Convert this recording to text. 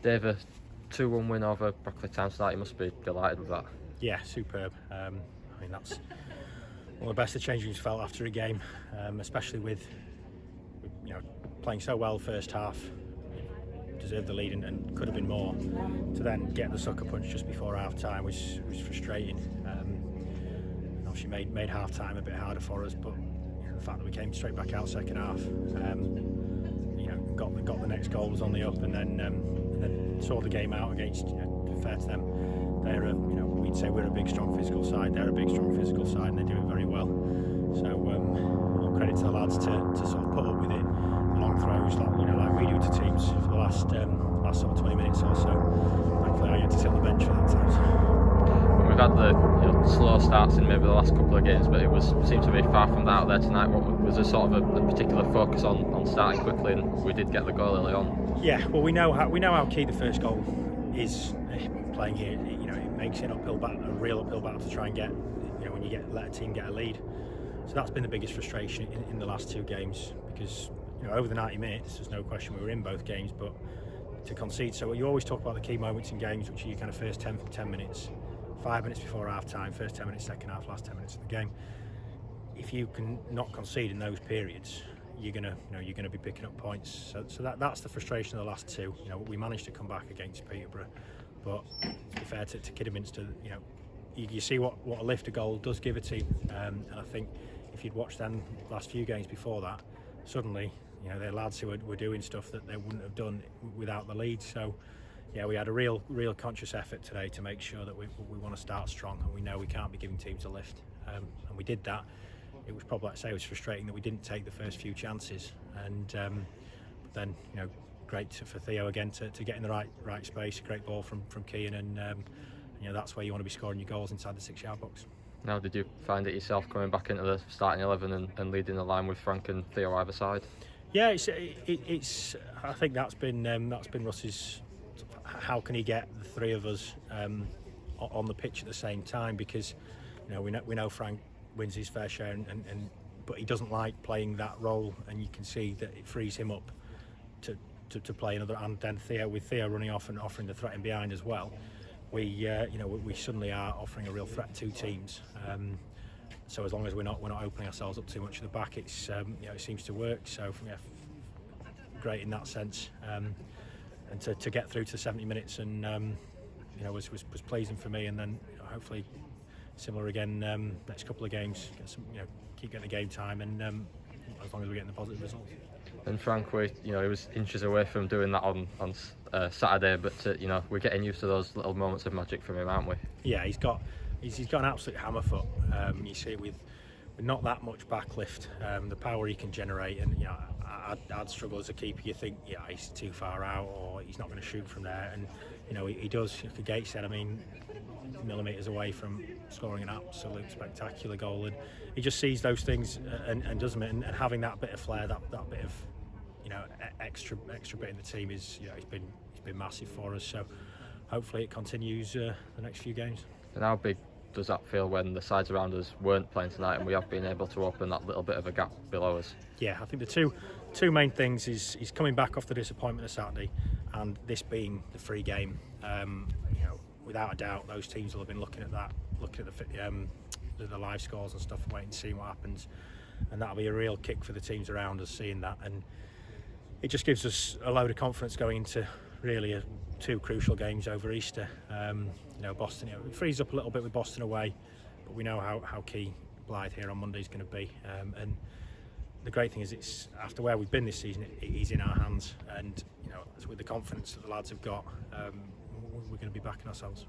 Dave, a 2-1 win over Brackley Town tonight. You must be delighted with that. Yeah, superb. I mean, that's one of the best the changing rooms felt after a game, especially with playing so well first half, deserved the lead and could have been more. To then get the sucker punch just before half time was frustrating. Obviously made half time a bit harder for us, but the fact that we came straight back out second half, got the next goal was on the up, and then saw the game out against. Fair to them, they're we'd say we're a big, strong physical side. They're a big, strong physical side, and they do it very well. So all credit to the lads to sort of put up with it, long throws like we do to teams for the last sort of 20 minutes or so. Thankfully, I get to sit on the bench for that time. We've had the slow starts in maybe the last couple of games, but it seemed to be far from that out there tonight. Was there sort of a particular focus on starting quickly, and we did get the goal early on? Yeah, well, we know how key the first goal is. Playing here, it makes it a real uphill battle to try and get, when you let a team get a lead. So that's been the biggest frustration in the last two games, because over the 90 minutes, there's no question we were in both games, but to concede. So you always talk about the key moments in games, which are your kind of first 10 minutes, 5 minutes before half time, first 10 minutes, second half, last 10 minutes of the game. If you can not concede in those periods, you're gonna be picking up points. So that's the frustration of the last two. We managed to come back against Peterborough, but to be fair to Kidderminster, you see what a lift a goal does give a team, and I think if you'd watched them last few games before that, suddenly they're lads who were doing stuff that they wouldn't have done without the lead. So yeah, we had a real conscious effort today to make sure that we want to start strong, and we know we can't be giving teams a lift, and we did that. It was probably, like I say, it was frustrating that we didn't take the first few chances, and but then great for Theo again to get in the right space. A great ball from Kean, and that's where you want to be scoring your goals, inside the 6-yard box. Now, did you find it yourself coming back into the starting 11 and leading the line with Frank and Theo either side? Yeah, it's I think that's been Russ's. How can he get the three of us on the pitch at the same time? Because we know Frank wins his fair share, but he doesn't like playing that role, and you can see that it frees him up to play another. And then with Theo running off and offering the threat in behind as well, we suddenly are offering a real threat to teams. So as long as we're not opening ourselves up too much at the back, it seems to work. So yeah, great in that sense, and to get through to 70 minutes and was pleasing for me. And then hopefully similar again next couple of games, get some, keep getting the game time, and as long as we're getting the positive results. And Frank, he was inches away from doing that on Saturday, but we're getting used to those little moments of magic from him, aren't we? Yeah, he's got an absolute hammer foot. You see with not that much backlift, the power he can generate, and I'd struggle as a keeper. You think he's too far out, or he's not going to shoot from there, and he does. Like Gates said, millimetres away from scoring an absolute spectacular goal, and he just sees those things and does them, and having that bit of flair, that bit of extra bit in the team is he's been massive for us. So hopefully it continues the next few games. And how big does that feel when the sides around us weren't playing tonight, and we have been able to open that little bit of a gap below us? Yeah, I think the two main things is coming back off the disappointment of Saturday, and this being the free game. Without a doubt, those teams will have been looking at the live scores and stuff, waiting to see what happens, and that'll be a real kick for the teams around us seeing that, and it just gives us a load of confidence going into really two crucial games over Easter. Boston, it frees up a little bit with Boston away, but we know how key Blythe here on Monday is going to be, and the great thing is it's after where we've been this season, it's in our hands, and with the confidence that the lads have got, we're going to be backing ourselves.